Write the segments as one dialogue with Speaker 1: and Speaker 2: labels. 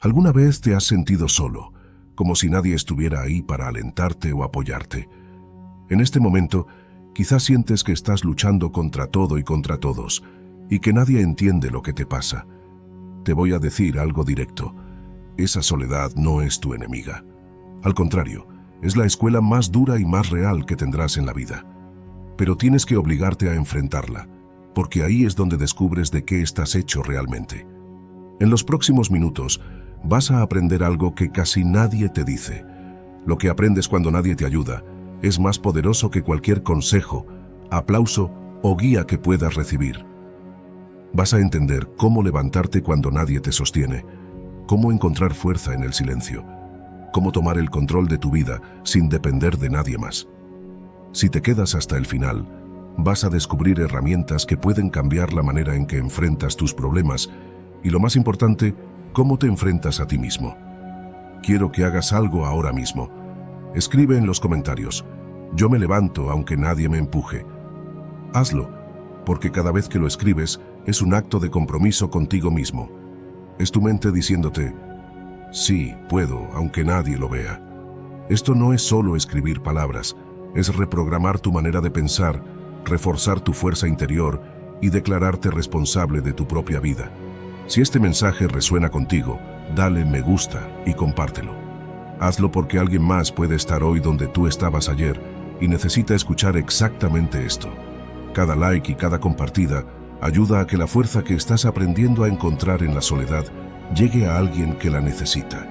Speaker 1: ¿Alguna vez te has sentido solo, como si nadie estuviera ahí para alentarte o apoyarte? En este momento, quizás sientes que estás luchando contra todo y contra todos, y que nadie entiende lo que te pasa. Te voy a decir algo directo. Esa soledad no es tu enemiga. Al contrario, es la escuela más dura y más real que tendrás en la vida. Pero tienes que obligarte a enfrentarla, porque ahí es donde descubres de qué estás hecho realmente. En los próximos minutos, vas a aprender algo que casi nadie te dice. Lo que aprendes cuando nadie te ayuda es más poderoso que cualquier consejo, aplauso o guía que puedas recibir. Vas a entender cómo levantarte cuando nadie te sostiene, cómo encontrar fuerza en el silencio, cómo tomar el control de tu vida sin depender de nadie más. Si te quedas hasta el final, vas a descubrir herramientas que pueden cambiar la manera en que enfrentas tus problemas y, lo más importante, cómo te enfrentas a ti mismo. Quiero que hagas algo ahora mismo. Escribe en los comentarios: yo me levanto aunque nadie me empuje. Hazlo, porque cada vez que lo escribes es un acto de compromiso contigo mismo. Es tu mente diciéndote: sí, puedo, aunque nadie lo vea. Esto no es solo escribir palabras, es reprogramar tu manera de pensar, reforzar tu fuerza interior y declararte responsable de tu propia vida. Si este mensaje resuena contigo, dale me gusta y compártelo. Hazlo porque alguien más puede estar hoy donde tú estabas ayer y necesita escuchar exactamente esto. Cada like y cada compartida ayuda a que la fuerza que estás aprendiendo a encontrar en la soledad llegue a alguien que la necesita.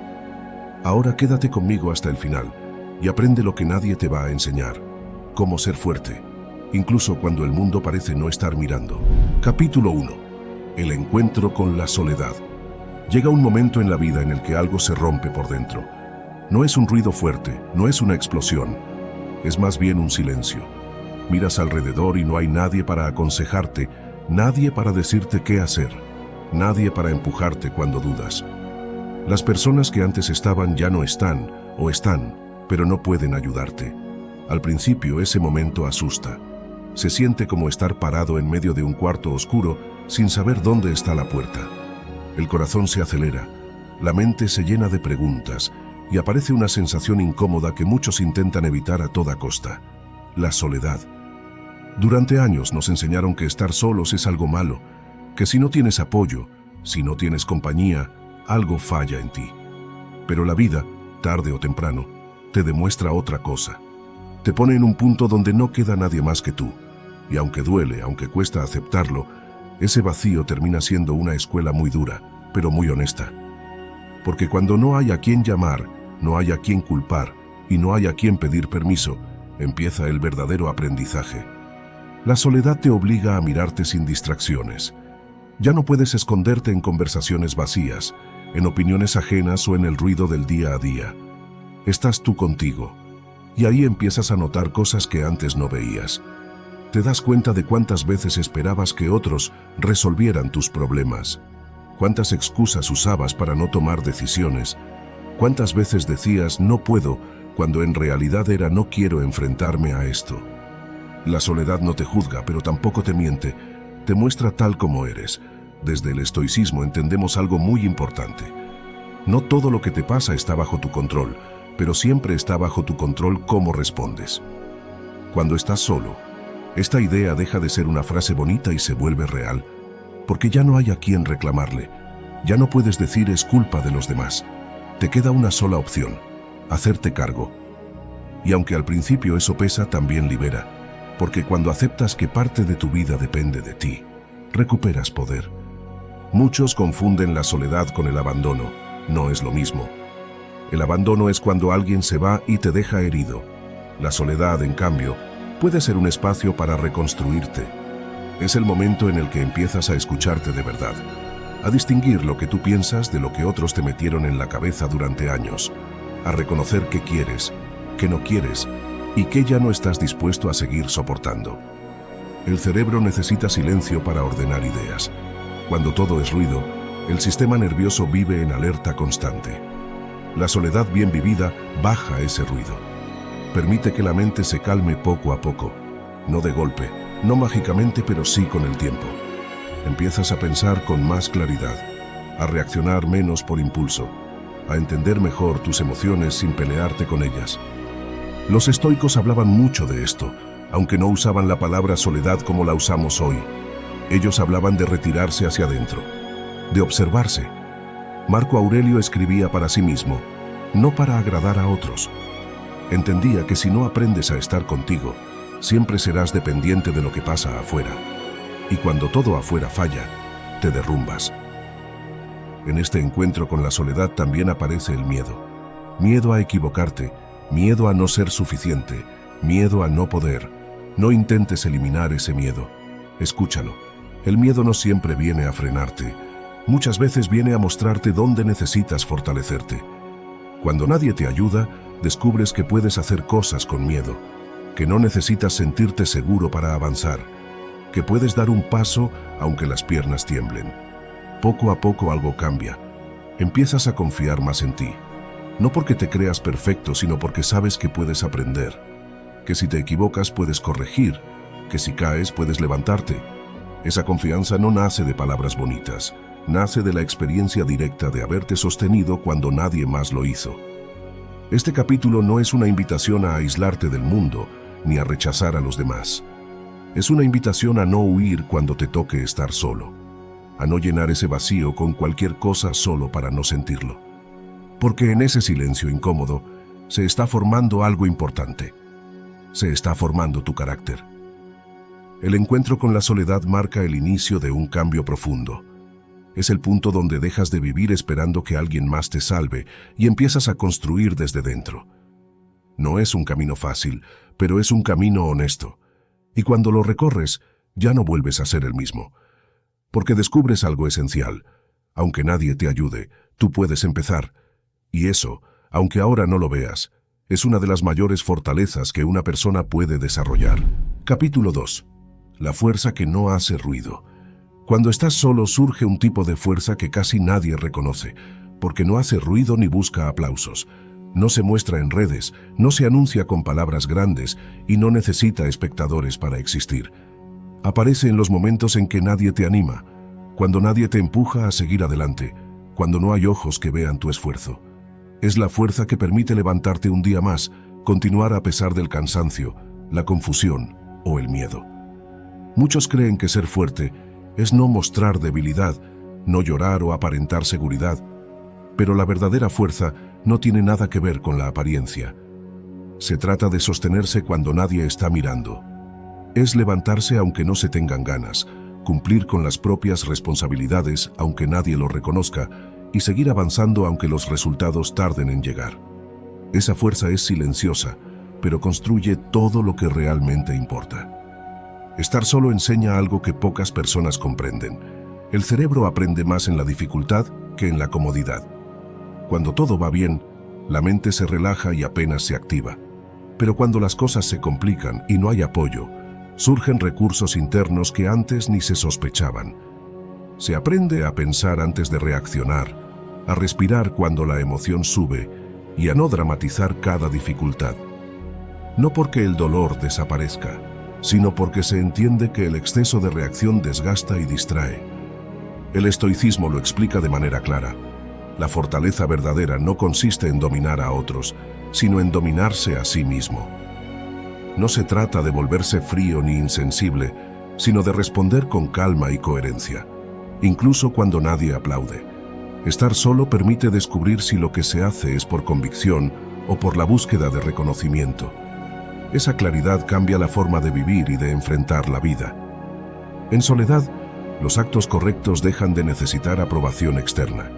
Speaker 1: Ahora quédate conmigo hasta el final y aprende lo que nadie te va a enseñar: cómo ser fuerte, incluso cuando el mundo parece no estar mirando. Capítulo 1. El encuentro con la soledad. Llega un momento en la vida en el que algo se rompe por dentro. No es un ruido fuerte, no es una explosión, es más bien un silencio. Miras alrededor y no hay nadie para aconsejarte, nadie para decirte qué hacer, nadie para empujarte cuando dudas. Las personas que antes estaban ya no están, o están, pero no pueden ayudarte. Al principio ese momento asusta. Se siente como estar parado en medio de un cuarto oscuro sin saber dónde está la puerta. El corazón se acelera, la mente se llena de preguntas y aparece una sensación incómoda que muchos intentan evitar a toda costa: la soledad. Durante años nos enseñaron que estar solos es algo malo, que si no tienes apoyo, si no tienes compañía, algo falla en ti. Pero la vida, tarde o temprano, te demuestra otra cosa. Te pone en un punto donde no queda nadie más que tú. Y aunque duele, aunque cuesta aceptarlo, ese vacío termina siendo una escuela muy dura, pero muy honesta. Porque cuando no hay a quien llamar, no hay a quien culpar y no hay a quien pedir permiso, empieza el verdadero aprendizaje. La soledad te obliga a mirarte sin distracciones. Ya no puedes esconderte en conversaciones vacías, en opiniones ajenas o en el ruido del día a día. Estás tú contigo, y ahí empiezas a notar cosas que antes no veías. Te das cuenta de cuántas veces esperabas que otros resolvieran tus problemas, cuántas excusas usabas para no tomar decisiones, cuántas veces decías no puedo, cuando en realidad era no quiero enfrentarme a esto. La soledad no te juzga, pero tampoco te miente, te muestra tal como eres. Desde el estoicismo entendemos algo muy importante. No todo lo que te pasa está bajo tu control, pero siempre está bajo tu control cómo respondes. Cuando estás solo, esta idea deja de ser una frase bonita y se vuelve real, porque ya no hay a quien reclamarle. Ya no puedes decir es culpa de los demás. Te queda una sola opción: hacerte cargo. Y aunque al principio eso pesa, también libera, porque cuando aceptas que parte de tu vida depende de ti, recuperas poder. Muchos confunden la soledad con el abandono. No es lo mismo. El abandono es cuando alguien se va y te deja herido. La soledad, en cambio, puede ser un espacio para reconstruirte. Es el momento en el que empiezas a escucharte de verdad, a distinguir lo que tú piensas de lo que otros te metieron en la cabeza durante años, a reconocer qué quieres, qué no quieres y qué ya no estás dispuesto a seguir soportando. El cerebro necesita silencio para ordenar ideas. Cuando todo es ruido, el sistema nervioso vive en alerta constante. La soledad bien vivida baja ese ruido. Permite que la mente se calme poco a poco, no de golpe, no mágicamente, pero sí con el tiempo. Empiezas a pensar con más claridad, a reaccionar menos por impulso, a entender mejor tus emociones sin pelearte con ellas. Los estoicos hablaban mucho de esto, aunque no usaban la palabra soledad como la usamos hoy. Ellos hablaban de retirarse hacia adentro, de observarse. Marco Aurelio escribía para sí mismo, no para agradar a otros. Entendía que si no aprendes a estar contigo, siempre serás dependiente de lo que pasa afuera. Y cuando todo afuera falla, te derrumbas. En este encuentro con la soledad también aparece el miedo. Miedo a equivocarte, miedo a no ser suficiente, miedo a no poder. No intentes eliminar ese miedo. Escúchalo. El miedo no siempre viene a frenarte. Muchas veces viene a mostrarte dónde necesitas fortalecerte. Cuando nadie te ayuda, descubres que puedes hacer cosas con miedo, que no necesitas sentirte seguro para avanzar, que puedes dar un paso aunque las piernas tiemblen. Poco a poco algo cambia. Empiezas a confiar más en ti. No porque te creas perfecto, sino porque sabes que puedes aprender, que si te equivocas puedes corregir, que si caes puedes levantarte. Esa confianza no nace de palabras bonitas, nace de la experiencia directa de haberte sostenido cuando nadie más lo hizo. Este capítulo no es una invitación a aislarte del mundo, ni a rechazar a los demás. Es una invitación a no huir cuando te toque estar solo, a no llenar ese vacío con cualquier cosa solo para no sentirlo. Porque en ese silencio incómodo se está formando algo importante. Se está formando tu carácter. El encuentro con la soledad marca el inicio de un cambio profundo. Es el punto donde dejas de vivir esperando que alguien más te salve y empiezas a construir desde dentro. No es un camino fácil, pero es un camino honesto. Y cuando lo recorres, ya no vuelves a ser el mismo. Porque descubres algo esencial. Aunque nadie te ayude, tú puedes empezar. Y eso, aunque ahora no lo veas, es una de las mayores fortalezas que una persona puede desarrollar. Capítulo 2. La fuerza que no hace ruido. Cuando estás solo surge un tipo de fuerza que casi nadie reconoce, porque no hace ruido ni busca aplausos. No se muestra en redes, no se anuncia con palabras grandes y no necesita espectadores para existir. Aparece en los momentos en que nadie te anima, cuando nadie te empuja a seguir adelante, cuando no hay ojos que vean tu esfuerzo. Es la fuerza que permite levantarte un día más, continuar a pesar del cansancio, la confusión o el miedo. Muchos creen que ser fuerte es no mostrar debilidad, no llorar o aparentar seguridad, pero la verdadera fuerza no tiene nada que ver con la apariencia. Se trata de sostenerse cuando nadie está mirando. Es levantarse aunque no se tengan ganas, cumplir con las propias responsabilidades aunque nadie lo reconozca y seguir avanzando aunque los resultados tarden en llegar. Esa fuerza es silenciosa, pero construye todo lo que realmente importa. Estar solo enseña algo que pocas personas comprenden. El cerebro aprende más en la dificultad que en la comodidad. Cuando todo va bien, la mente se relaja y apenas se activa. Pero cuando las cosas se complican y no hay apoyo, surgen recursos internos que antes ni se sospechaban. Se aprende a pensar antes de reaccionar, a respirar cuando la emoción sube y a no dramatizar cada dificultad. No porque el dolor desaparezca, sino porque se entiende que el exceso de reacción desgasta y distrae. El estoicismo lo explica de manera clara. La fortaleza verdadera no consiste en dominar a otros, sino en dominarse a sí mismo. No se trata de volverse frío ni insensible, sino de responder con calma y coherencia, incluso cuando nadie aplaude. Estar solo permite descubrir si lo que se hace es por convicción o por la búsqueda de reconocimiento. Esa claridad cambia la forma de vivir y de enfrentar la vida. En soledad, los actos correctos dejan de necesitar aprobación externa.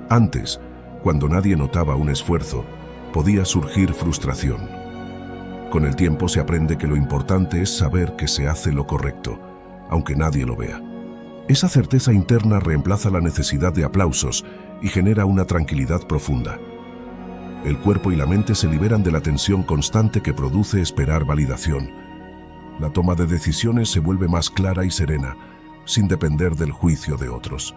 Speaker 1: Antes, cuando nadie notaba un esfuerzo, podía surgir frustración. Con el tiempo se aprende que lo importante es saber que se hace lo correcto, aunque nadie lo vea. Esa certeza interna reemplaza la necesidad de aplausos y genera una tranquilidad profunda. El cuerpo y la mente se liberan de la tensión constante que produce esperar validación. La toma de decisiones se vuelve más clara y serena, sin depender del juicio de otros.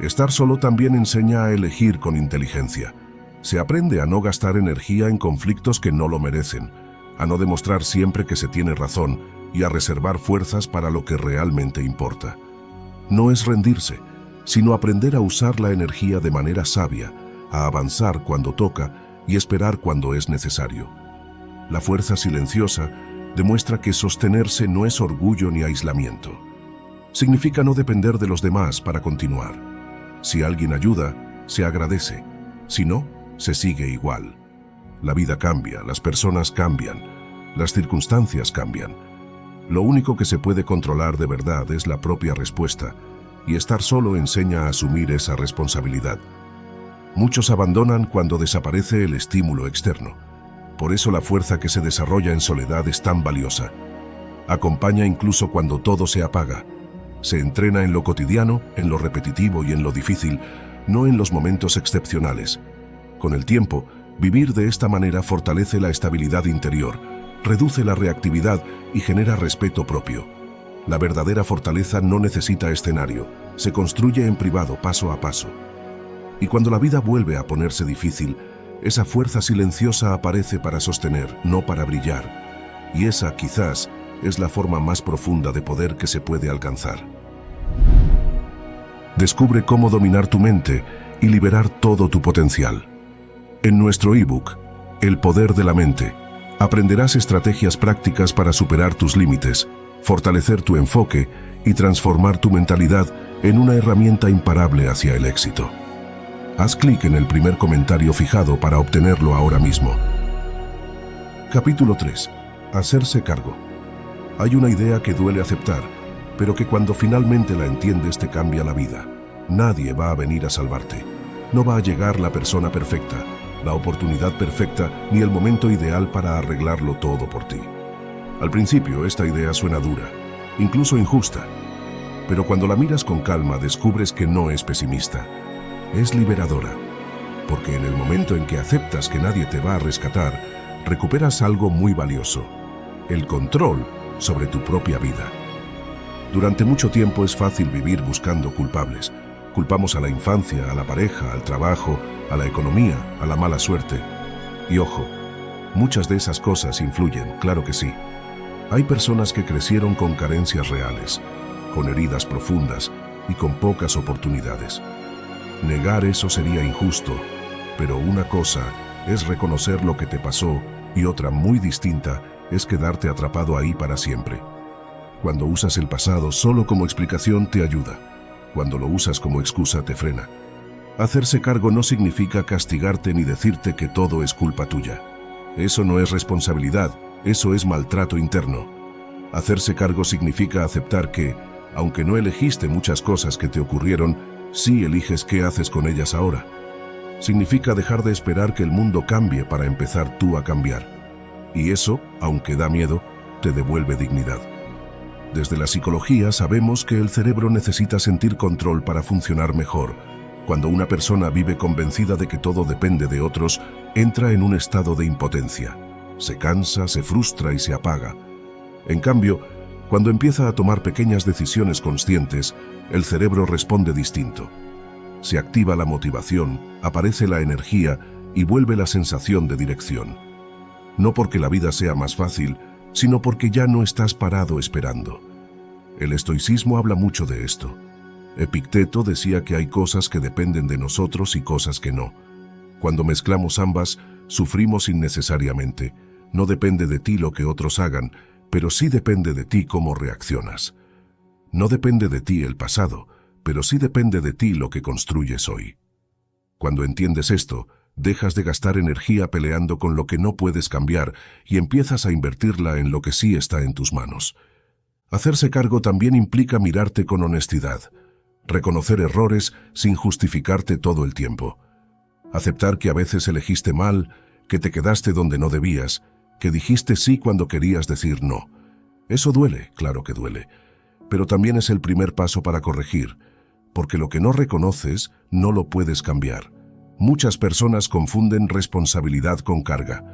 Speaker 1: Estar solo también enseña a elegir con inteligencia. Se aprende a no gastar energía en conflictos que no lo merecen, a no demostrar siempre que se tiene razón y a reservar fuerzas para lo que realmente importa. No es rendirse, sino aprender a usar la energía de manera sabia, a avanzar cuando toca y esperar cuando es necesario. La fuerza silenciosa demuestra que sostenerse no es orgullo ni aislamiento. Significa no depender de los demás para continuar. Si alguien ayuda, se agradece. Si no, se sigue igual. La vida cambia, las personas cambian, las circunstancias cambian. Lo único que se puede controlar de verdad es la propia respuesta, y estar solo enseña a asumir esa responsabilidad. Muchos abandonan cuando desaparece el estímulo externo. Por eso la fuerza que se desarrolla en soledad es tan valiosa. Acompaña incluso cuando todo se apaga. Se entrena en lo cotidiano, en lo repetitivo y en lo difícil, no en los momentos excepcionales. Con el tiempo, vivir de esta manera fortalece la estabilidad interior, reduce la reactividad y genera respeto propio. La verdadera fortaleza no necesita escenario, se construye en privado paso a paso. Y cuando la vida vuelve a ponerse difícil, esa fuerza silenciosa aparece para sostener, no para brillar. Y esa, quizás, es la forma más profunda de poder que se puede alcanzar. Descubre cómo dominar tu mente y liberar todo tu potencial. En nuestro ebook, El poder de la mente, aprenderás estrategias prácticas para superar tus límites, fortalecer tu enfoque y transformar tu mentalidad en una herramienta imparable hacia el éxito. Haz clic en el primer comentario fijado para obtenerlo ahora mismo. Capítulo 3. Hacerse cargo. Hay una idea que duele aceptar, pero que cuando finalmente la entiendes te cambia la vida. Nadie va a venir a salvarte. No va a llegar la persona perfecta, la oportunidad perfecta ni el momento ideal para arreglarlo todo por ti. Al principio esta idea suena dura, incluso injusta, pero cuando la miras con calma descubres que no es pesimista. Es liberadora, porque en el momento en que aceptas que nadie te va a rescatar, recuperas algo muy valioso: el control sobre tu propia vida. Durante mucho tiempo es fácil vivir buscando culpables. Culpamos a la infancia, a la pareja, al trabajo, a la economía, a la mala suerte. Y ojo, muchas de esas cosas influyen, claro que sí. Hay personas que crecieron con carencias reales, con heridas profundas y con pocas oportunidades. Negar eso sería injusto, pero una cosa es reconocer lo que te pasó y otra muy distinta es quedarte atrapado ahí para siempre. Cuando usas el pasado solo como explicación te ayuda. Cuando lo usas como excusa te frena. Hacerse cargo no significa castigarte ni decirte que todo es culpa tuya. Eso no es responsabilidad, eso es maltrato interno. Hacerse cargo significa aceptar que, aunque no elegiste muchas cosas que te ocurrieron, sí eliges qué haces con ellas ahora. Significa dejar de esperar que el mundo cambie para empezar tú a cambiar. Y eso, aunque da miedo, te devuelve dignidad. Desde la psicología sabemos que el cerebro necesita sentir control para funcionar mejor. Cuando una persona vive convencida de que todo depende de otros, entra en un estado de impotencia. Se cansa, se frustra y se apaga. En cambio, cuando empieza a tomar pequeñas decisiones conscientes, el cerebro responde distinto. Se activa la motivación, aparece la energía y vuelve la sensación de dirección. No porque la vida sea más fácil, sino porque ya no estás parado esperando. El estoicismo habla mucho de esto. Epicteto decía que hay cosas que dependen de nosotros y cosas que no. Cuando mezclamos ambas, sufrimos innecesariamente. No depende de ti lo que otros hagan, pero sí depende de ti cómo reaccionas. No depende de ti el pasado, pero sí depende de ti lo que construyes hoy. Cuando entiendes esto, dejas de gastar energía peleando con lo que no puedes cambiar y empiezas a invertirla en lo que sí está en tus manos. Hacerse cargo también implica mirarte con honestidad, reconocer errores sin justificarte todo el tiempo, aceptar que a veces elegiste mal, que te quedaste donde no debías, que dijiste sí cuando querías decir no. Eso duele, claro que duele, pero también es el primer paso para corregir, porque lo que no reconoces no lo puedes cambiar. Muchas personas confunden responsabilidad con carga.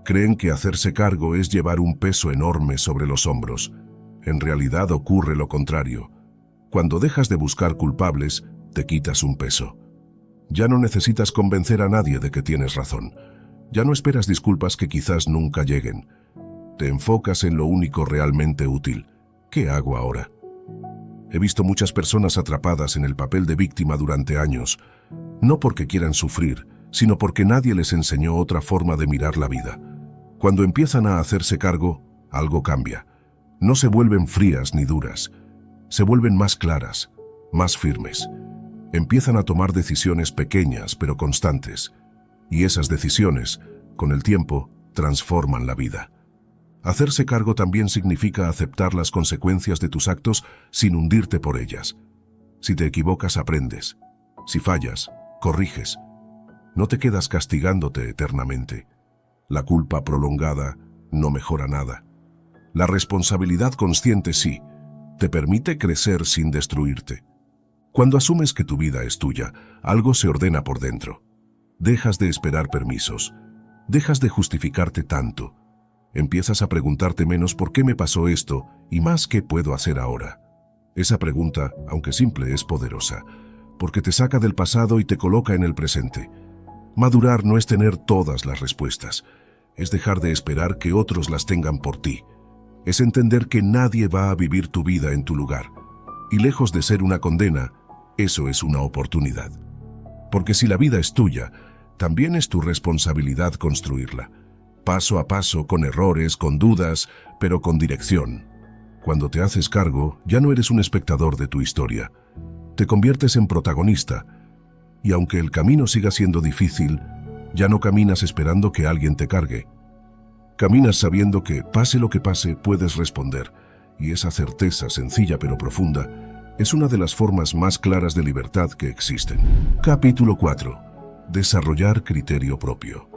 Speaker 1: Creen que hacerse cargo es llevar un peso enorme sobre los hombros. En realidad ocurre lo contrario. Cuando dejas de buscar culpables, te quitas un peso. Ya no necesitas convencer a nadie de que tienes razón. Ya no esperas disculpas que quizás nunca lleguen. Te enfocas en lo único realmente útil. ¿Qué hago ahora? He visto muchas personas atrapadas en el papel de víctima durante años. no porque quieran sufrir, sino porque nadie les enseñó otra forma de mirar la vida. Cuando empiezan a hacerse cargo, algo cambia. No se vuelven frías ni duras, se vuelven más claras, más firmes. Empiezan a tomar decisiones pequeñas pero constantes, y esas decisiones, con el tiempo, transforman la vida. Hacerse cargo también significa aceptar las consecuencias de tus actos sin hundirte por ellas. Si te equivocas, aprendes. Si fallas, corriges. No te quedas castigándote eternamente. La culpa prolongada no mejora nada. La responsabilidad consciente sí, te permite crecer sin destruirte. Cuando asumes que tu vida es tuya, algo se ordena por dentro. Dejas de esperar permisos. Dejas de justificarte tanto. Empiezas a preguntarte menos por qué me pasó esto y más qué puedo hacer ahora. Esa pregunta, aunque simple, es poderosa, porque te saca del pasado y te coloca en el presente. Madurar no es tener todas las respuestas, es dejar de esperar que otros las tengan por ti. Es entender que nadie va a vivir tu vida en tu lugar. Y lejos de ser una condena, eso es una oportunidad. Porque si la vida es tuya, también es tu responsabilidad construirla. Paso a paso, con errores, con dudas, pero con dirección. Cuando te haces cargo, ya no eres un espectador de tu historia. Te conviertes en protagonista. Y aunque el camino siga siendo difícil, ya no caminas esperando que alguien te cargue. Caminas sabiendo que, pase lo que pase, puedes responder. Y esa certeza, sencilla pero profunda, es una de las formas más claras de libertad que existen. Capítulo 4. Desarrollar criterio propio.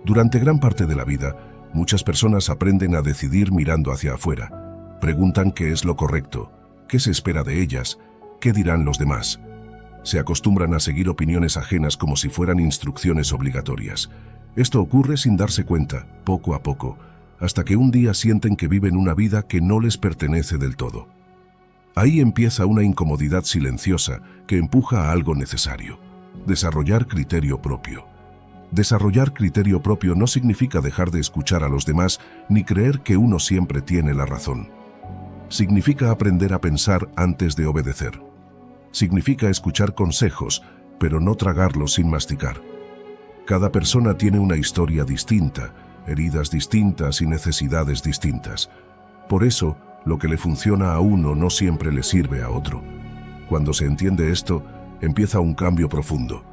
Speaker 1: Durante gran parte de la vida, muchas personas aprenden a decidir mirando hacia afuera. Preguntan qué es lo correcto, qué se espera de ellas, qué dirán los demás. Se acostumbran a seguir opiniones ajenas como si fueran instrucciones obligatorias. Esto ocurre sin darse cuenta, poco a poco, hasta que un día sienten que viven una vida que no les pertenece del todo. Ahí empieza una incomodidad silenciosa que empuja a algo necesario: desarrollar criterio propio. Desarrollar criterio propio no significa dejar de escuchar a los demás ni creer que uno siempre tiene la razón. Significa aprender a pensar antes de obedecer. Significa escuchar consejos, pero no tragarlos sin masticar. Cada persona tiene una historia distinta, heridas distintas y necesidades distintas. Por eso, lo que le funciona a uno no siempre le sirve a otro. Cuando se entiende esto, empieza un cambio profundo.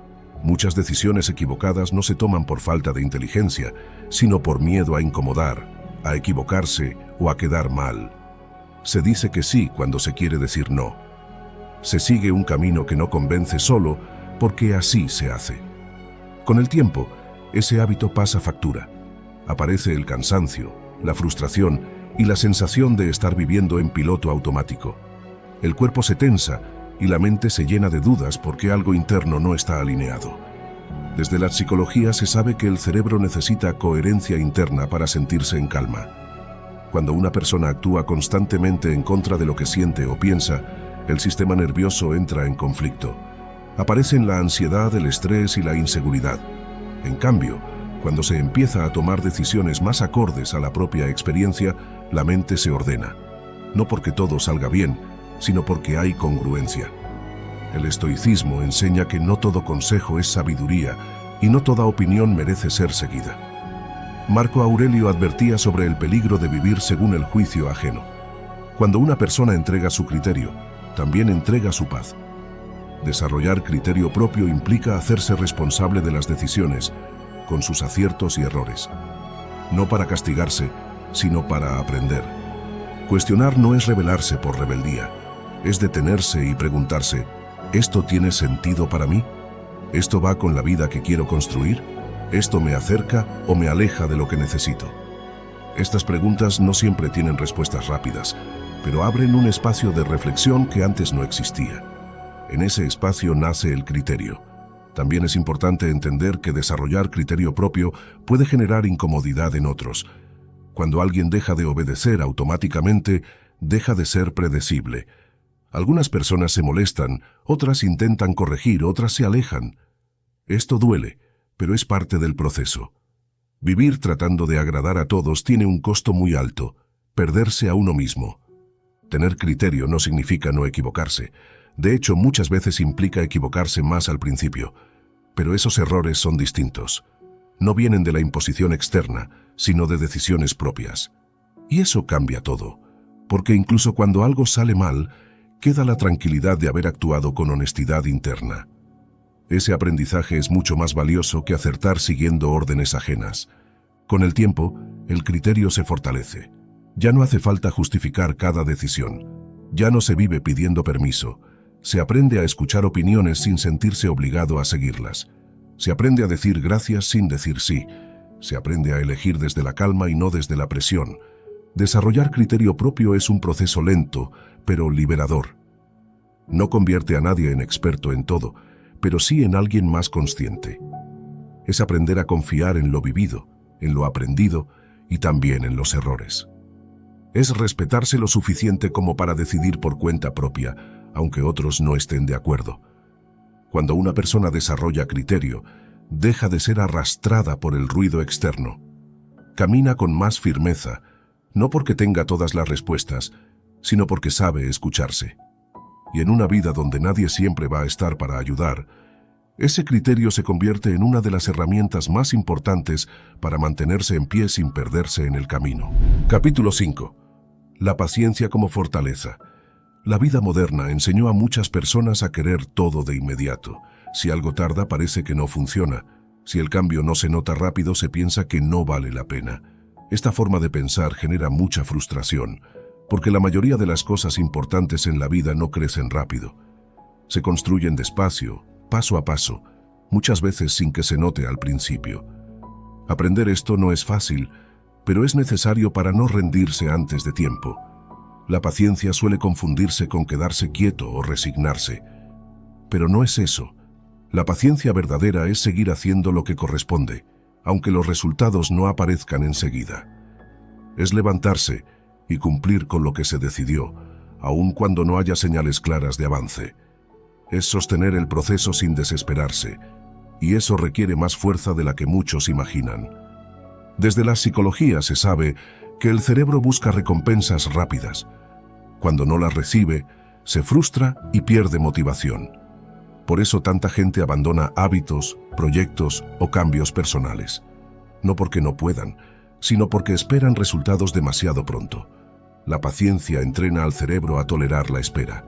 Speaker 1: Muchas decisiones equivocadas no se toman por falta de inteligencia, sino por miedo a incomodar, a equivocarse o a quedar mal. Se dice que sí cuando se quiere decir no. Se sigue un camino que no convence solo porque así se hace. Con el tiempo, ese hábito pasa factura. Aparece el cansancio, la frustración y la sensación de estar viviendo en piloto automático. El cuerpo se tensa y la mente se llena de dudas porque algo interno no está alineado. Desde la psicología se sabe que el cerebro necesita coherencia interna para sentirse en calma. Cuando una persona actúa constantemente en contra de lo que siente o piensa, el sistema nervioso entra en conflicto. Aparecen la ansiedad, el estrés y la inseguridad. En cambio, cuando se empieza a tomar decisiones más acordes a la propia experiencia, la mente se ordena. No porque todo salga bien, sino porque hay congruencia. El estoicismo enseña que no todo consejo es sabiduría y no toda opinión merece ser seguida. Marco Aurelio advertía sobre el peligro de vivir según el juicio ajeno. Cuando una persona entrega su criterio, también entrega su paz. Desarrollar criterio propio implica hacerse responsable de las decisiones, con sus aciertos y errores. No para castigarse, sino para aprender. Cuestionar no es rebelarse por rebeldía, es detenerse y preguntarse: ¿esto tiene sentido para mí? ¿Esto va con la vida que quiero construir? ¿Esto me acerca o me aleja de lo que necesito? Estas preguntas no siempre tienen respuestas rápidas, pero abren un espacio de reflexión que antes no existía. En ese espacio nace el criterio. También es importante entender que desarrollar criterio propio puede generar incomodidad en otros. Cuando alguien deja de obedecer automáticamente, deja de ser predecible. Algunas personas se molestan, otras intentan corregir, otras se alejan. Esto duele, pero es parte del proceso. Vivir tratando de agradar a todos tiene un costo muy alto: perderse a uno mismo. Tener criterio no significa no equivocarse. De hecho, muchas veces implica equivocarse más al principio, pero esos errores son distintos. No vienen de la imposición externa, sino de decisiones propias. Y eso cambia todo, porque incluso cuando algo sale mal, queda la tranquilidad de haber actuado con honestidad interna. Ese aprendizaje es mucho más valioso que acertar siguiendo órdenes ajenas. Con el tiempo, el criterio se fortalece. Ya no hace falta justificar cada decisión. Ya no se vive pidiendo permiso. Se aprende a escuchar opiniones sin sentirse obligado a seguirlas. Se aprende a decir gracias sin decir sí. Se aprende a elegir desde la calma y no desde la presión. Desarrollar criterio propio es un proceso lento, pero liberador. No convierte a nadie en experto en todo, pero sí en alguien más consciente. Es aprender a confiar en lo vivido, en lo aprendido y también en los errores. Es respetarse lo suficiente como para decidir por cuenta propia, aunque otros no estén de acuerdo. Cuando una persona desarrolla criterio, deja de ser arrastrada por el ruido externo. Camina con más firmeza, no porque tenga todas las respuestas, sino porque sabe escucharse. Y en una vida donde nadie siempre va a estar para ayudar, ese criterio se convierte en una de las herramientas más importantes para mantenerse en pie sin perderse en el camino. Capítulo 5. La paciencia como fortaleza. La vida moderna enseñó a muchas personas a querer todo de inmediato. Si algo tarda, parece que no funciona. Si el cambio no se nota rápido, se piensa que no vale la pena. Esta forma de pensar genera mucha frustración, porque la mayoría de las cosas importantes en la vida no crecen rápido. Se construyen despacio, paso a paso, muchas veces sin que se note al principio. Aprender esto no es fácil, pero es necesario para no rendirse antes de tiempo. La paciencia suele confundirse con quedarse quieto o resignarse. Pero no es eso. La paciencia verdadera es seguir haciendo lo que corresponde, aunque los resultados no aparezcan enseguida. Es levantarse y cumplir con lo que se decidió, aun cuando no haya señales claras de avance. Es sostener el proceso sin desesperarse, y eso requiere más fuerza de la que muchos imaginan. Desde la psicología se sabe que el cerebro busca recompensas rápidas. Cuando no las recibe, se frustra y pierde motivación. Por eso tanta gente abandona hábitos, proyectos o cambios personales. No porque no puedan, sino porque esperan resultados demasiado pronto. La paciencia entrena al cerebro a tolerar la espera.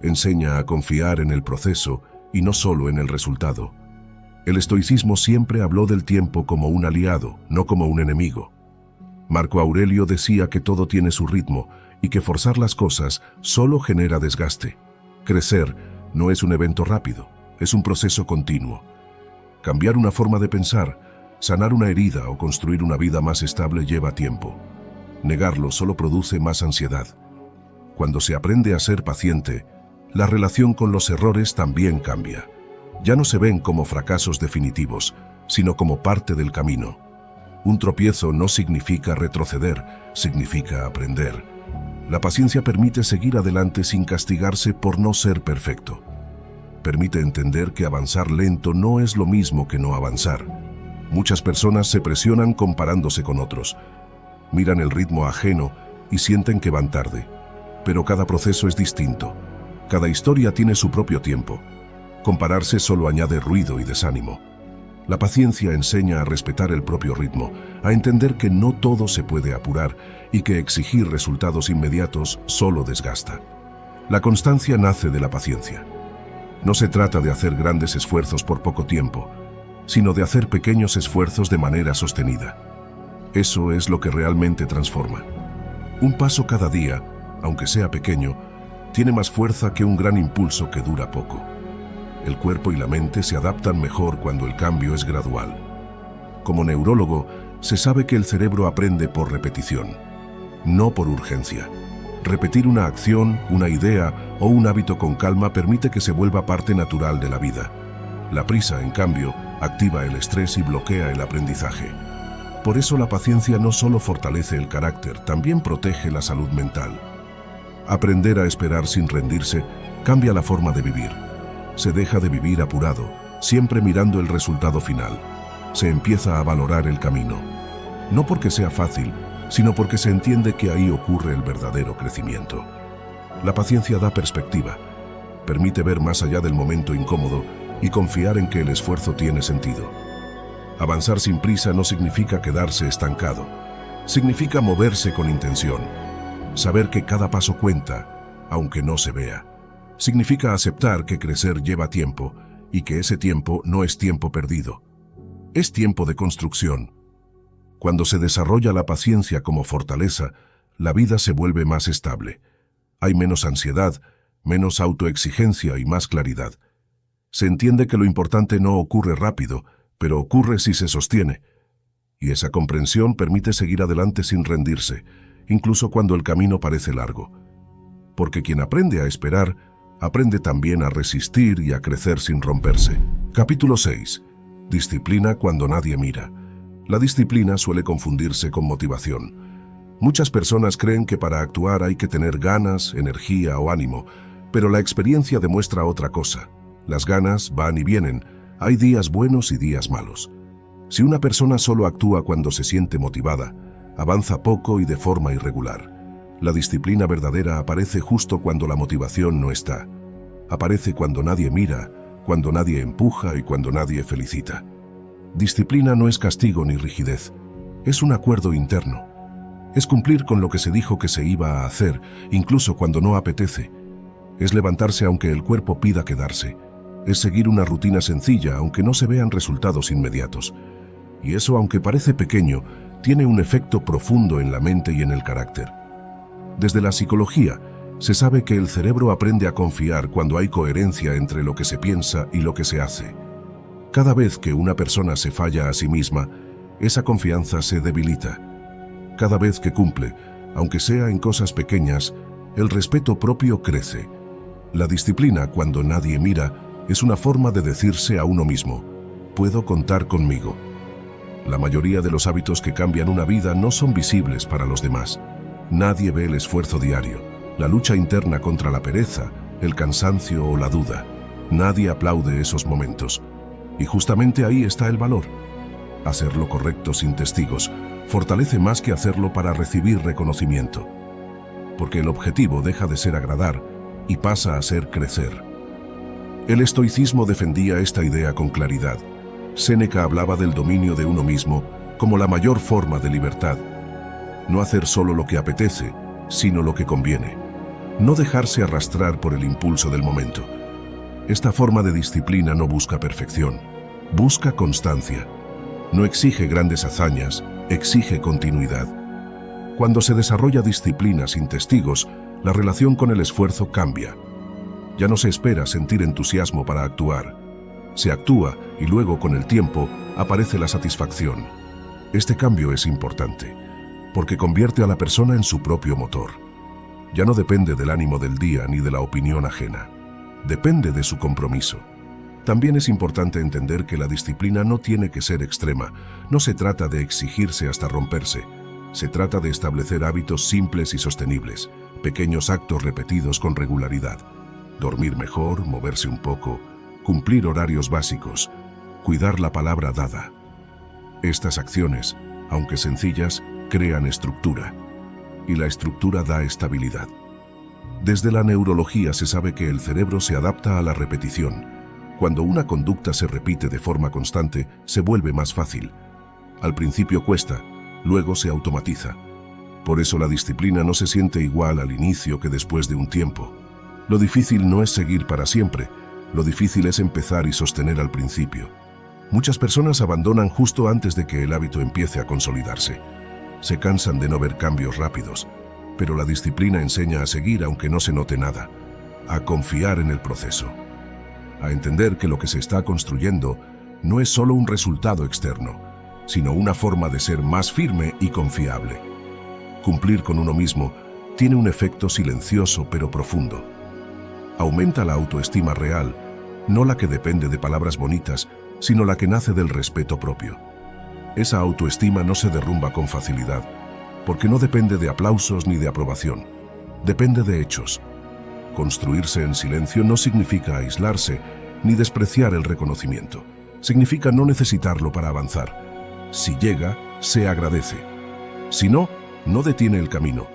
Speaker 1: Enseña a confiar en el proceso y no solo en el resultado. El estoicismo siempre habló del tiempo como un aliado, no como un enemigo. Marco Aurelio decía que todo tiene su ritmo y que forzar las cosas solo genera desgaste. Crecer no es un evento rápido, es un proceso continuo. Cambiar una forma de pensar, sanar una herida o construir una vida más estable lleva tiempo. Negarlo solo produce más ansiedad. Cuando se aprende a ser paciente, la relación con los errores también cambia. Ya no se ven como fracasos definitivos, sino como parte del camino. Un tropiezo no significa retroceder, significa aprender. La paciencia permite seguir adelante sin castigarse por no ser perfecto. Permite entender que avanzar lento no es lo mismo que no avanzar. Muchas personas se presionan comparándose con otros. Miran el ritmo ajeno y sienten que van tarde. Pero cada proceso es distinto. Cada historia tiene su propio tiempo. Compararse solo añade ruido y desánimo. La paciencia enseña a respetar el propio ritmo, a entender que no todo se puede apurar y que exigir resultados inmediatos solo desgasta. La constancia nace de la paciencia. No se trata de hacer grandes esfuerzos por poco tiempo, sino de hacer pequeños esfuerzos de manera sostenida. Eso es lo que realmente transforma. Un paso cada día, aunque sea pequeño, tiene más fuerza que un gran impulso que dura poco. El cuerpo y la mente se adaptan mejor cuando el cambio es gradual. Como neurólogo, se sabe que el cerebro aprende por repetición, no por urgencia. Repetir una acción, una idea o un hábito con calma permite que se vuelva parte natural de la vida. La prisa, en cambio, activa el estrés y bloquea el aprendizaje. Por eso la paciencia no solo fortalece el carácter, también protege la salud mental. Aprender a esperar sin rendirse cambia la forma de vivir. Se deja de vivir apurado, siempre mirando el resultado final. Se empieza a valorar el camino. No porque sea fácil, sino porque se entiende que ahí ocurre el verdadero crecimiento. La paciencia da perspectiva. permite ver más allá del momento incómodo y confiar en que el esfuerzo tiene sentido. Avanzar sin prisa no significa quedarse estancado. Significa moverse con intención. Saber que cada paso cuenta, aunque no se vea. Significa aceptar que crecer lleva tiempo y que ese tiempo no es tiempo perdido. Es tiempo de construcción. Cuando se desarrolla la paciencia como fortaleza, la vida se vuelve más estable. Hay menos ansiedad, menos autoexigencia y más claridad. Se entiende que lo importante no ocurre rápido, pero ocurre si se sostiene. Y esa comprensión permite seguir adelante sin rendirse, incluso cuando el camino parece largo. Porque quien aprende a esperar, aprende también a resistir y a crecer sin romperse. Capítulo 6. Disciplina cuando nadie mira. La disciplina suele confundirse con motivación. Muchas personas creen que para actuar hay que tener ganas, energía o ánimo, pero la experiencia demuestra otra cosa. Las ganas van y vienen, hay días buenos y días malos. Si una persona solo actúa cuando se siente motivada, avanza poco y de forma irregular. La disciplina verdadera aparece justo cuando la motivación no está. Aparece cuando nadie mira, cuando nadie empuja y cuando nadie felicita. Disciplina no es castigo ni rigidez, es un acuerdo interno. Es cumplir con lo que se dijo que se iba a hacer, incluso cuando no apetece. Es levantarse aunque el cuerpo pida quedarse. Es seguir una rutina sencilla aunque no se vean resultados inmediatos. Y eso, aunque parece pequeño, tiene un efecto profundo en la mente y en el carácter. Desde la psicología, se sabe que el cerebro aprende a confiar cuando hay coherencia entre lo que se piensa y lo que se hace. Cada vez que una persona se falla a sí misma, esa confianza se debilita. Cada vez que cumple, aunque sea en cosas pequeñas, el respeto propio crece. La disciplina, cuando nadie mira, es una forma de decirse a uno mismo: puedo contar conmigo. La mayoría de los hábitos que cambian una vida no son visibles para los demás. Nadie ve el esfuerzo diario, la lucha interna contra la pereza, el cansancio o la duda. Nadie aplaude esos momentos. Y justamente ahí está el valor. Hacer lo correcto sin testigos fortalece más que hacerlo para recibir reconocimiento. Porque el objetivo deja de ser agradar y pasa a ser crecer. El estoicismo defendía esta idea con claridad. Séneca hablaba del dominio de uno mismo como la mayor forma de libertad. No hacer solo lo que apetece, sino lo que conviene. No dejarse arrastrar por el impulso del momento. Esta forma de disciplina no busca perfección, busca constancia. No exige grandes hazañas, exige continuidad. Cuando se desarrolla disciplina sin testigos, la relación con el esfuerzo cambia. Ya no se espera sentir entusiasmo para actuar. Se actúa y luego, con el tiempo, aparece la satisfacción. Este cambio es importante, porque convierte a la persona en su propio motor. Ya no depende del ánimo del día ni de la opinión ajena. Depende de su compromiso. También es importante entender que la disciplina no tiene que ser extrema. No se trata de exigirse hasta romperse. Se trata de establecer hábitos simples y sostenibles, pequeños actos repetidos con regularidad. Dormir mejor, moverse un poco, cumplir horarios básicos, cuidar la palabra dada. Estas acciones, aunque sencillas, crean estructura. Y la estructura da estabilidad. Desde la neurología se sabe que el cerebro se adapta a la repetición. Cuando una conducta se repite de forma constante, se vuelve más fácil. Al principio cuesta, luego se automatiza. Por eso la disciplina no se siente igual al inicio que después de un tiempo. Lo difícil no es seguir para siempre, lo difícil es empezar y sostener al principio. Muchas personas abandonan justo antes de que el hábito empiece a consolidarse. Se cansan de no ver cambios rápidos, pero la disciplina enseña a seguir aunque no se note nada, a confiar en el proceso, a entender que lo que se está construyendo no es solo un resultado externo, sino una forma de ser más firme y confiable. Cumplir con uno mismo tiene un efecto silencioso pero profundo. Aumenta la autoestima real, no la que depende de palabras bonitas, sino la que nace del respeto propio. Esa autoestima no se derrumba con facilidad, porque no depende de aplausos ni de aprobación. Depende de hechos. Construirse en silencio no significa aislarse ni despreciar el reconocimiento. Significa no necesitarlo para avanzar. Si llega, se agradece. Si no, no detiene el camino.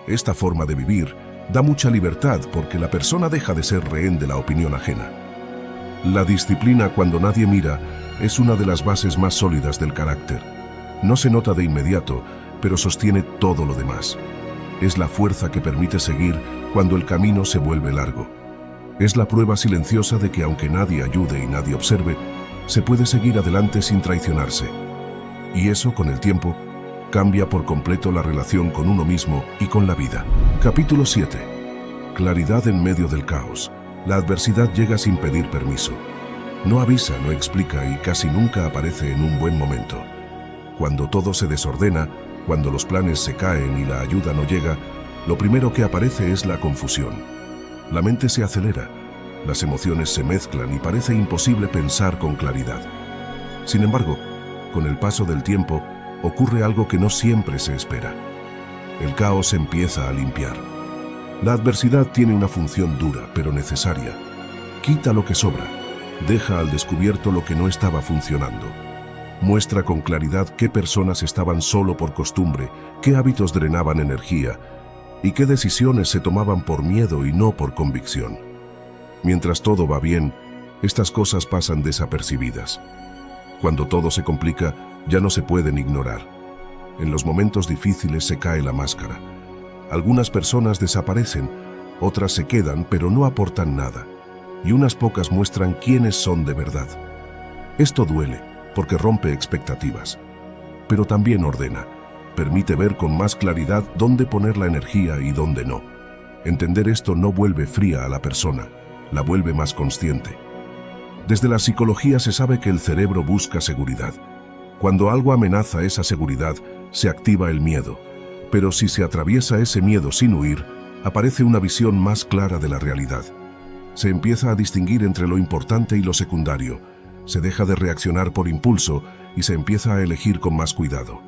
Speaker 1: Esta forma de vivir Da mucha libertad porque la persona deja de ser rehén de la opinión ajena. La disciplina cuando nadie mira es una de las bases más sólidas del carácter. No se nota de inmediato, pero sostiene todo lo demás. Es la fuerza que permite seguir cuando el camino se vuelve largo. Es la prueba silenciosa de que aunque nadie ayude y nadie observe, se puede seguir adelante sin traicionarse. Y eso, con el tiempo, cambia por completo la relación con uno mismo y con la vida. Capítulo 7. Claridad en medio del caos. La adversidad llega sin pedir permiso. No avisa, no explica y casi nunca aparece en un buen momento. Cuando todo se desordena, cuando los planes se caen y la ayuda no llega, lo primero que aparece es la confusión. La mente se acelera, las emociones se mezclan y parece imposible pensar con claridad. Sin embargo, con el paso del tiempo, ocurre algo que no siempre se espera. El caos empieza a limpiar. La adversidad tiene una función dura, pero necesaria. Quita lo que sobra, deja al descubierto lo que no estaba funcionando. Muestra con claridad qué personas estaban solo por costumbre, qué hábitos drenaban energía y qué decisiones se tomaban por miedo y no por convicción. Mientras todo va bien, estas cosas pasan desapercibidas. Cuando todo se complica, ya no se pueden ignorar. En los momentos difíciles se cae la máscara. Algunas personas desaparecen, otras se quedan pero no aportan nada, y unas pocas muestran quiénes son de verdad. Esto duele, porque rompe expectativas, pero también ordena, permite ver con más claridad dónde poner la energía y dónde no. Entender esto no vuelve fría a la persona, la vuelve más consciente. Desde la psicología se sabe que el cerebro busca seguridad. Cuando algo amenaza esa seguridad, se activa el miedo, pero si se atraviesa ese miedo sin huir, aparece una visión más clara de la realidad. Se empieza a distinguir entre lo importante y lo secundario, se deja de reaccionar por impulso y se empieza a elegir con más cuidado.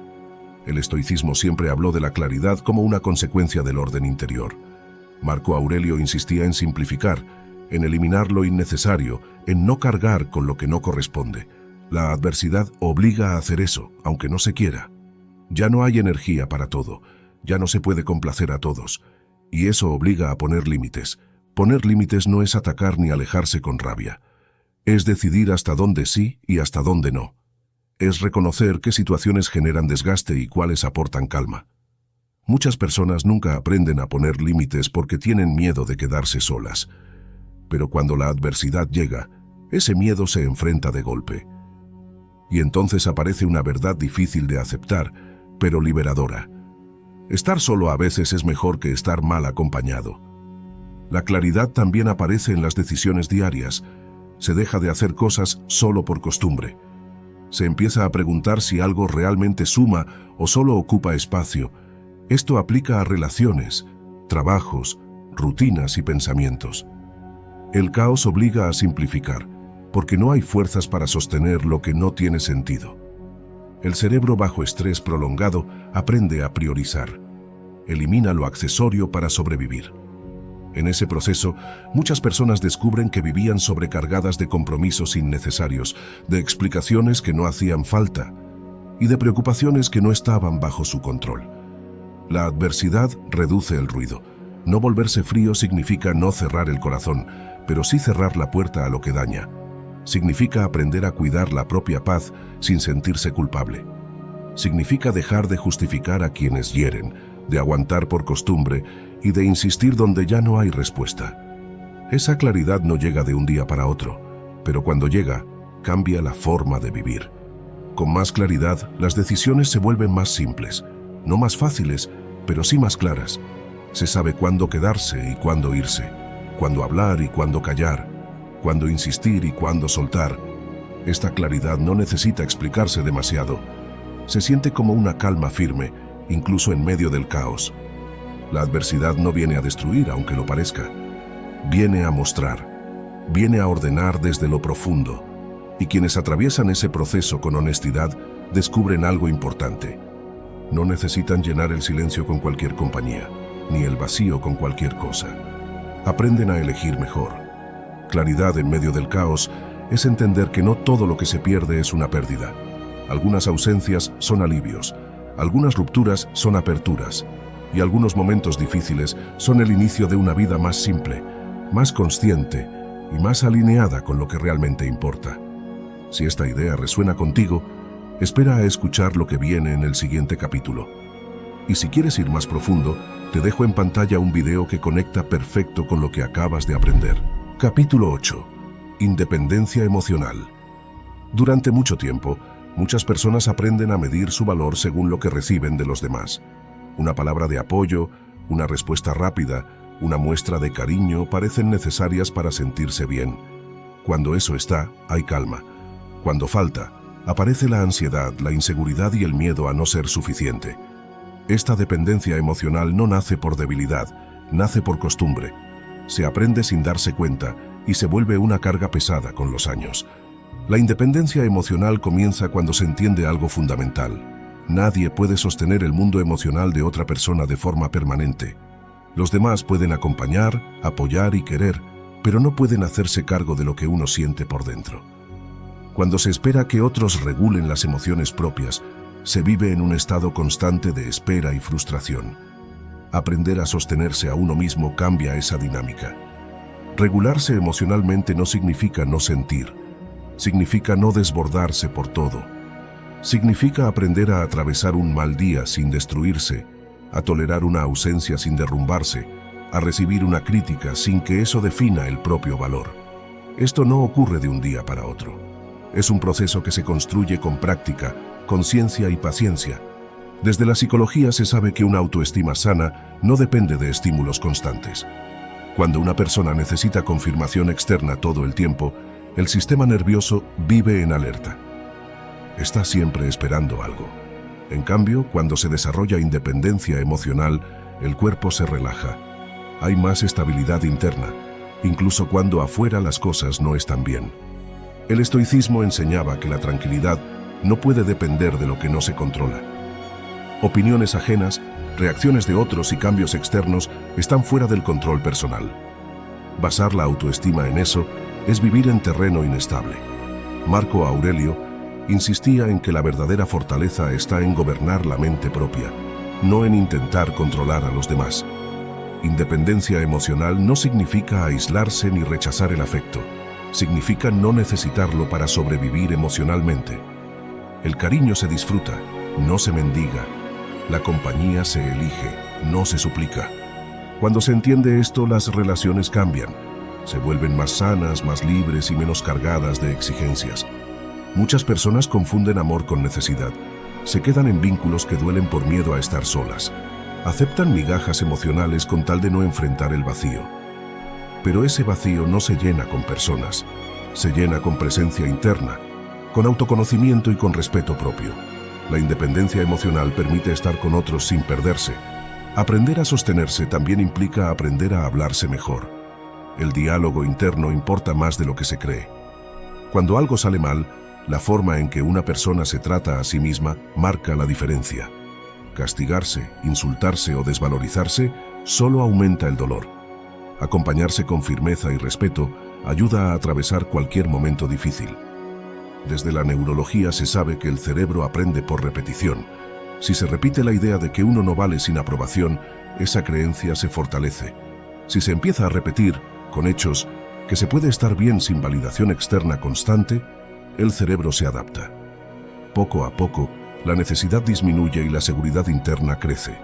Speaker 1: El estoicismo siempre habló de la claridad como una consecuencia del orden interior. Marco Aurelio insistía en simplificar, en eliminar lo innecesario, en no cargar con lo que no corresponde. La adversidad obliga a hacer eso, aunque no se quiera. Ya no hay energía para todo, ya no se puede complacer a todos, y eso obliga a poner límites. Poner límites no es atacar ni alejarse con rabia. Es decidir hasta dónde sí y hasta dónde no. Es reconocer qué situaciones generan desgaste y cuáles aportan calma. Muchas personas nunca aprenden a poner límites porque tienen miedo de quedarse solas. Pero cuando la adversidad llega, ese miedo se enfrenta de golpe. Y entonces aparece una verdad difícil de aceptar, pero liberadora. Estar solo a veces es mejor que estar mal acompañado. La claridad también aparece en las decisiones diarias. Se deja de hacer cosas solo por costumbre. Se empieza a preguntar si algo realmente suma o solo ocupa espacio. Esto aplica a relaciones, trabajos, rutinas y pensamientos. El caos obliga a simplificar, porque no hay fuerzas para sostener lo que no tiene sentido. El cerebro bajo estrés prolongado aprende a priorizar. Elimina lo accesorio para sobrevivir. En ese proceso, muchas personas descubren que vivían sobrecargadas de compromisos innecesarios, de explicaciones que no hacían falta y de preocupaciones que no estaban bajo su control. La adversidad reduce el ruido. No volverse frío significa no cerrar el corazón, pero sí cerrar la puerta a lo que daña. Significa aprender a cuidar la propia paz sin sentirse culpable. Significa dejar de justificar a quienes hieren, de aguantar por costumbre y de insistir donde ya no hay respuesta. Esa claridad no llega de un día para otro, pero cuando llega, cambia la forma de vivir. Con más claridad, las decisiones se vuelven más simples, no más fáciles, pero sí más claras. Se sabe cuándo quedarse y cuándo irse, cuándo hablar y cuándo callar, cuándo insistir y cuándo soltar. Esta claridad no necesita explicarse demasiado. Se siente como una calma firme, incluso en medio del caos. La adversidad no viene a destruir, aunque lo parezca. Viene a mostrar, viene a ordenar desde lo profundo. Y quienes atraviesan ese proceso con honestidad descubren algo importante. No necesitan llenar el silencio con cualquier compañía, ni el vacío con cualquier cosa. Aprenden a elegir mejor. Claridad en medio del caos es entender que no todo lo que se pierde es una pérdida. Algunas ausencias son alivios, algunas rupturas son aperturas, y algunos momentos difíciles son el inicio de una vida más simple, más consciente y más alineada con lo que realmente importa. Si esta idea resuena contigo, espera a escuchar lo que viene en el siguiente capítulo. Y si quieres ir más profundo, te dejo en pantalla un video que conecta perfecto con lo que acabas de aprender. Capítulo 8. Independencia emocional. Durante mucho tiempo, muchas personas aprenden a medir su valor según lo que reciben de los demás. Una palabra de apoyo, una respuesta rápida, una muestra de cariño parecen necesarias para sentirse bien. Cuando eso está, hay calma. Cuando falta, aparece la ansiedad, la inseguridad y el miedo a no ser suficiente. Esta dependencia emocional no nace por debilidad, nace por costumbre. Se aprende sin darse cuenta y se vuelve una carga pesada con los años. La independencia emocional comienza cuando se entiende algo fundamental. Nadie puede sostener el mundo emocional de otra persona de forma permanente. Los demás pueden acompañar, apoyar y querer, pero no pueden hacerse cargo de lo que uno siente por dentro. Cuando se espera que otros regulen las emociones propias, se vive en un estado constante de espera y frustración. Aprender a sostenerse a uno mismo cambia esa dinámica. Regularse emocionalmente no significa no sentir, significa no desbordarse por todo. Significa aprender a atravesar un mal día sin destruirse, a tolerar una ausencia sin derrumbarse, a recibir una crítica sin que eso defina el propio valor. Esto no ocurre de un día para otro. Es un proceso que se construye con práctica, conciencia y paciencia. Desde la psicología se sabe que una autoestima sana no depende de estímulos constantes. Cuando una persona necesita confirmación externa todo el tiempo, el sistema nervioso vive en alerta. Está siempre esperando algo. En cambio, cuando se desarrolla independencia emocional, el cuerpo se relaja. Hay más estabilidad interna, incluso cuando afuera las cosas no están bien. El estoicismo enseñaba que la tranquilidad no puede depender de lo que no se controla. Opiniones ajenas, reacciones de otros y cambios externos están fuera del control personal. Basar la autoestima en eso es vivir en terreno inestable. Marco Aurelio insistía en que la verdadera fortaleza está en gobernar la mente propia, no en intentar controlar a los demás. Independencia emocional no significa aislarse ni rechazar el afecto. Significa no necesitarlo para sobrevivir emocionalmente. El cariño se disfruta, no se mendiga. La compañía se elige, no se suplica. Cuando se entiende esto, las relaciones cambian. Se vuelven más sanas, más libres y menos cargadas de exigencias. Muchas personas confunden amor con necesidad. Se quedan en vínculos que duelen por miedo a estar solas. Aceptan migajas emocionales con tal de no enfrentar el vacío. Pero ese vacío no se llena con personas. Se llena con presencia interna, con autoconocimiento y con respeto propio. La independencia emocional permite estar con otros sin perderse. Aprender a sostenerse también implica aprender a hablarse mejor. El diálogo interno importa más de lo que se cree. Cuando algo sale mal, la forma en que una persona se trata a sí misma marca la diferencia. Castigarse, insultarse o desvalorizarse solo aumenta el dolor. Acompañarse con firmeza y respeto ayuda a atravesar cualquier momento difícil. Desde la neurología se sabe que el cerebro aprende por repetición. Si se repite la idea de que uno no vale sin aprobación, esa creencia se fortalece. Si se empieza a repetir, con hechos, que se puede estar bien sin validación externa constante, el cerebro se adapta. Poco a poco, la necesidad disminuye y la seguridad interna crece.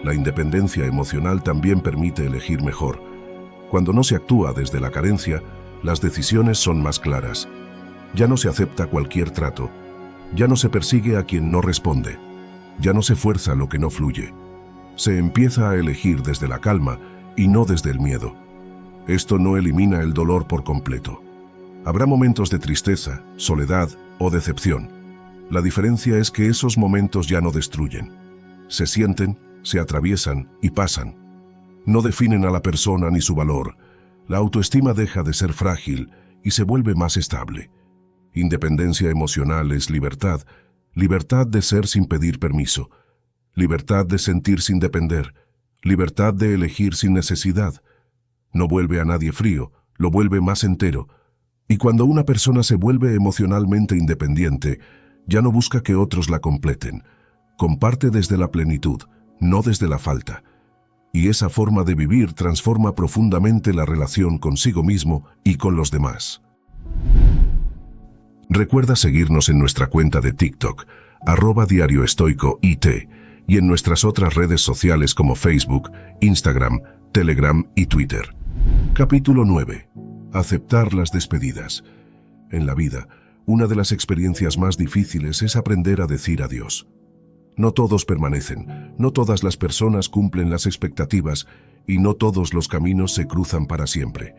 Speaker 1: La independencia emocional también permite elegir mejor. Cuando no se actúa desde la carencia, las decisiones son más claras. Ya no se acepta cualquier trato. Ya no se persigue a quien no responde. Ya no se fuerza lo que no fluye. Se empieza a elegir desde la calma y no desde el miedo. Esto no elimina el dolor por completo. Habrá momentos de tristeza, soledad o decepción. La diferencia es que esos momentos ya no destruyen. Se sienten, se atraviesan y pasan. No definen a la persona ni su valor. La autoestima deja de ser frágil y se vuelve más estable. Independencia emocional es libertad, libertad de ser sin pedir permiso, libertad de sentir sin depender, libertad de elegir sin necesidad. No vuelve a nadie frío, lo vuelve más entero. Y cuando una persona se vuelve emocionalmente independiente, ya no busca que otros la completen. Comparte desde la plenitud, no desde la falta. Y esa forma de vivir transforma profundamente la relación consigo mismo y con los demás. Recuerda seguirnos en nuestra cuenta de TikTok, @diarioestoicoit, y en nuestras otras redes sociales como Facebook, Instagram, Telegram y Twitter. Capítulo 9. Aceptar las despedidas. En la vida, una de las experiencias más difíciles es aprender a decir adiós. No todos permanecen, no todas las personas cumplen las expectativas y no todos los caminos se cruzan para siempre.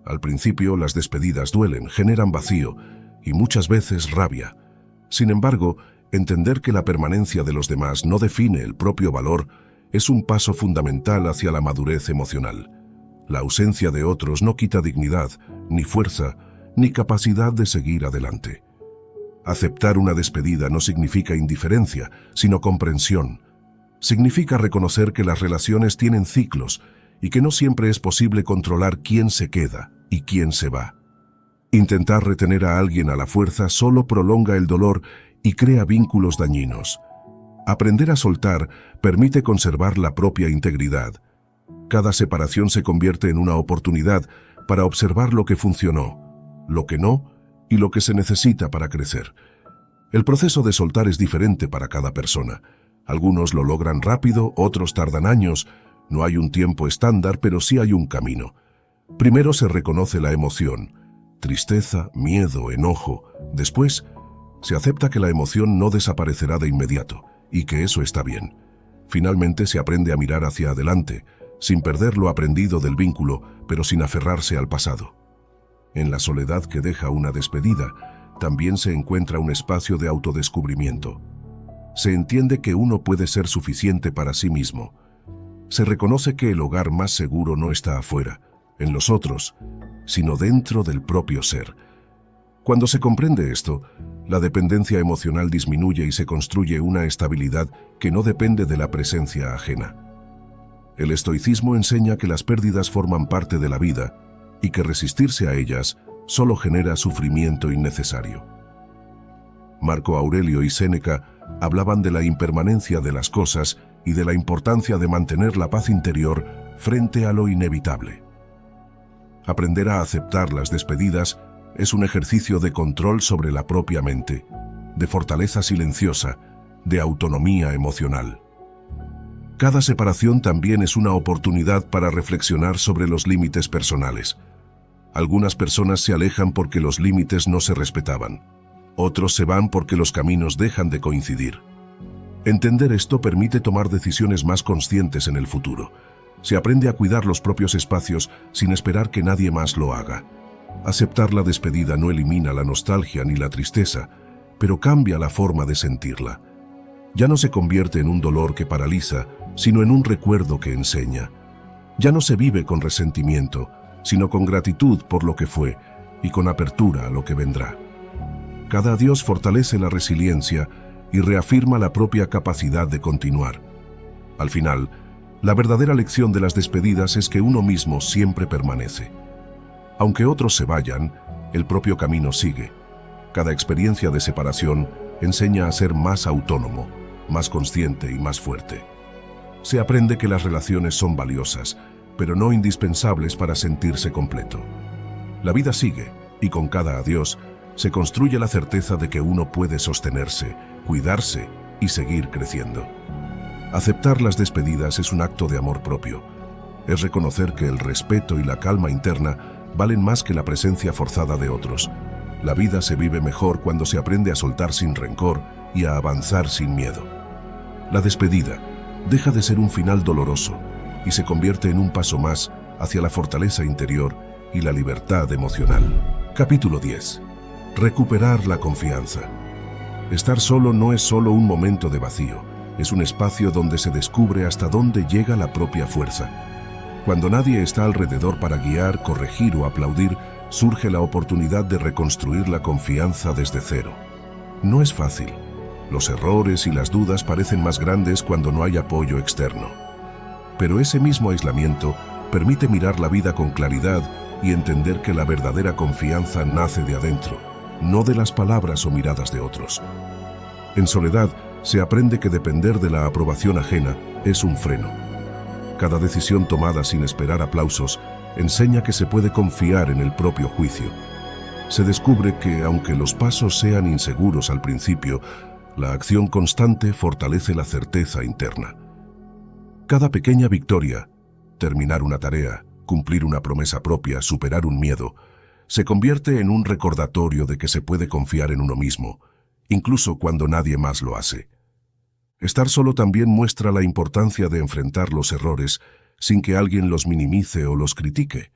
Speaker 1: Al principio, las despedidas duelen, generan vacío y muchas veces rabia. Sin embargo, entender que la permanencia de los demás no define el propio valor es un paso fundamental hacia la madurez emocional. La ausencia de otros no quita dignidad, ni fuerza, ni capacidad de seguir adelante. Aceptar una despedida no significa indiferencia, sino comprensión. Significa reconocer que las relaciones tienen ciclos y que no siempre es posible controlar quién se queda y quién se va. Intentar retener a alguien a la fuerza solo prolonga el dolor y crea vínculos dañinos. Aprender a soltar permite conservar la propia integridad. Cada separación se convierte en una oportunidad para observar lo que funcionó, lo que no y lo que se necesita para crecer. El proceso de soltar es diferente para cada persona. Algunos lo logran rápido, otros tardan años. No hay un tiempo estándar, pero sí hay un camino. Primero se reconoce la emoción, tristeza, miedo, enojo. Después, se acepta que la emoción no desaparecerá de inmediato y que eso está bien. Finalmente se aprende a mirar hacia adelante, sin perder lo aprendido del vínculo, pero sin aferrarse al pasado. En la soledad que deja una despedida, también se encuentra un espacio de autodescubrimiento. Se entiende que uno puede ser suficiente para sí mismo. Se reconoce que el hogar más seguro no está afuera, en los otros, sino dentro del propio ser. Cuando se comprende esto, la dependencia emocional disminuye y se construye una estabilidad que no depende de la presencia ajena. El estoicismo enseña que las pérdidas forman parte de la vida y que resistirse a ellas solo genera sufrimiento innecesario. Marco Aurelio y Séneca hablaban de la impermanencia de las cosas y de la importancia de mantener la paz interior frente a lo inevitable. Aprender a aceptar las despedidas es un ejercicio de control sobre la propia mente, de fortaleza silenciosa, de autonomía emocional. Cada separación también es una oportunidad para reflexionar sobre los límites personales. Algunas personas se alejan porque los límites no se respetaban. Otros se van porque los caminos dejan de coincidir. Entender esto permite tomar decisiones más conscientes en el futuro. Se aprende a cuidar los propios espacios sin esperar que nadie más lo haga. Aceptar la despedida no elimina la nostalgia ni la tristeza, pero cambia la forma de sentirla. Ya no se convierte en un dolor que paraliza, sino en un recuerdo que enseña. Ya no se vive con resentimiento, sino con gratitud por lo que fue y con apertura a lo que vendrá. Cada adiós fortalece la resiliencia y reafirma la propia capacidad de continuar. Al final, la verdadera lección de las despedidas es que uno mismo siempre permanece. Aunque otros se vayan, el propio camino sigue. Cada experiencia de separación enseña a ser más autónomo, más consciente y más fuerte. Se aprende que las relaciones son valiosas, pero no indispensables para sentirse completo. La vida sigue, y con cada adiós se construye la certeza de que uno puede sostenerse, cuidarse y seguir creciendo. Aceptar las despedidas es un acto de amor propio. Es reconocer que el respeto y la calma interna valen más que la presencia forzada de otros. La vida se vive mejor cuando se aprende a soltar sin rencor y a avanzar sin miedo. La despedida deja de ser un final doloroso y se convierte en un paso más hacia la fortaleza interior y la libertad emocional. Capítulo 10. Recuperar la confianza. Estar solo no es solo un momento de vacío, es un espacio donde se descubre hasta dónde llega la propia fuerza. Cuando nadie está alrededor para guiar, corregir o aplaudir, surge la oportunidad de reconstruir la confianza desde cero. No es fácil. Los errores y las dudas parecen más grandes cuando no hay apoyo externo. Pero ese mismo aislamiento permite mirar la vida con claridad y entender que la verdadera confianza nace de adentro, no de las palabras o miradas de otros. En soledad, se aprende que depender de la aprobación ajena es un freno. Cada decisión tomada sin esperar aplausos enseña que se puede confiar en el propio juicio. Se descubre que, aunque los pasos sean inseguros al principio, la acción constante fortalece la certeza interna. Cada pequeña victoria, terminar una tarea, cumplir una promesa propia, superar un miedo, se convierte en un recordatorio de que se puede confiar en uno mismo, incluso cuando nadie más lo hace. Estar solo también muestra la importancia de enfrentar los errores sin que alguien los minimice o los critique.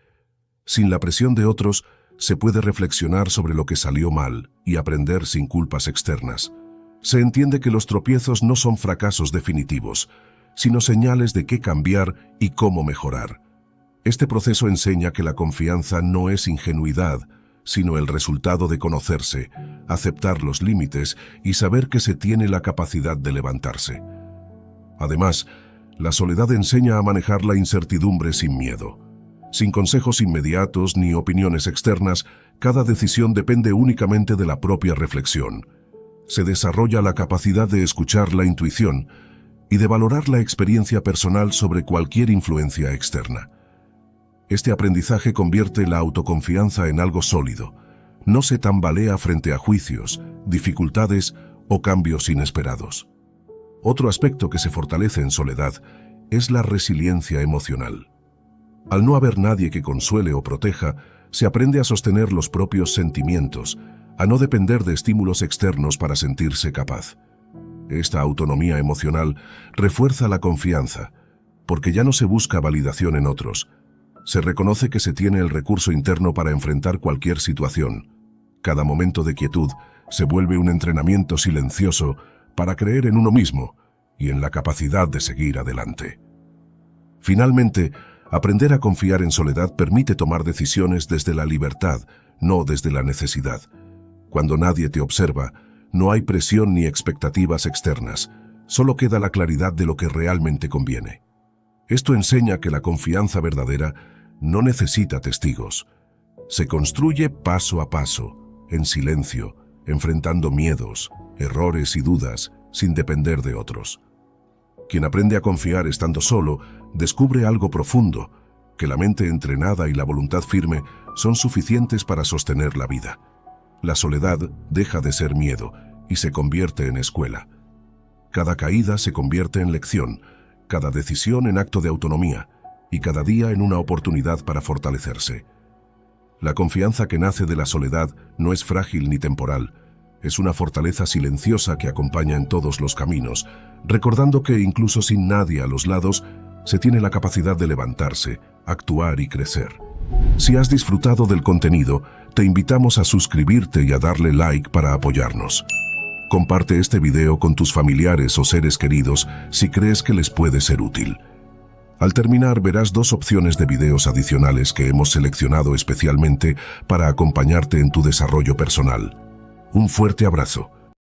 Speaker 1: Sin la presión de otros, se puede reflexionar sobre lo que salió mal y aprender sin culpas externas. Se entiende que los tropiezos no son fracasos definitivos, sino señales de qué cambiar y cómo mejorar. Este proceso enseña que la confianza no es ingenuidad, sino el resultado de conocerse, aceptar los límites y saber que se tiene la capacidad de levantarse. Además, la soledad enseña a manejar la incertidumbre sin miedo. Sin consejos inmediatos ni opiniones externas, cada decisión depende únicamente de la propia reflexión. Se desarrolla la capacidad de escuchar la intuición y de valorar la experiencia personal sobre cualquier influencia externa. Este aprendizaje convierte la autoconfianza en algo sólido. No se tambalea frente a juicios, dificultades o cambios inesperados. Otro aspecto que se fortalece en soledad es la resiliencia emocional. Al no haber nadie que consuele o proteja, se aprende a sostener los propios sentimientos, a no depender de estímulos externos para sentirse capaz. Esta autonomía emocional refuerza la confianza, porque ya no se busca validación en otros. Se reconoce que se tiene el recurso interno para enfrentar cualquier situación. Cada momento de quietud se vuelve un entrenamiento silencioso para creer en uno mismo y en la capacidad de seguir adelante. Finalmente, aprender a confiar en soledad permite tomar decisiones desde la libertad, no desde la necesidad. Cuando nadie te observa, no hay presión ni expectativas externas, solo queda la claridad de lo que realmente conviene. Esto enseña que la confianza verdadera no necesita testigos. Se construye paso a paso, en silencio, enfrentando miedos, errores y dudas, sin depender de otros. Quien aprende a confiar estando solo, descubre algo profundo, que la mente entrenada y la voluntad firme son suficientes para sostener la vida. La soledad deja de ser miedo y se convierte en escuela. Cada caída se convierte en lección, cada decisión en acto de autonomía, y cada día en una oportunidad para fortalecerse. La confianza que nace de la soledad no es frágil ni temporal, es una fortaleza silenciosa que acompaña en todos los caminos, recordando que incluso sin nadie a los lados, se tiene la capacidad de levantarse, actuar y crecer. Si has disfrutado del contenido, te invitamos a suscribirte y a darle like para apoyarnos. Comparte este video con tus familiares o seres queridos si crees que les puede ser útil. Al terminar verás 2 opciones de videos adicionales que hemos seleccionado especialmente para acompañarte en tu desarrollo personal. Un fuerte abrazo.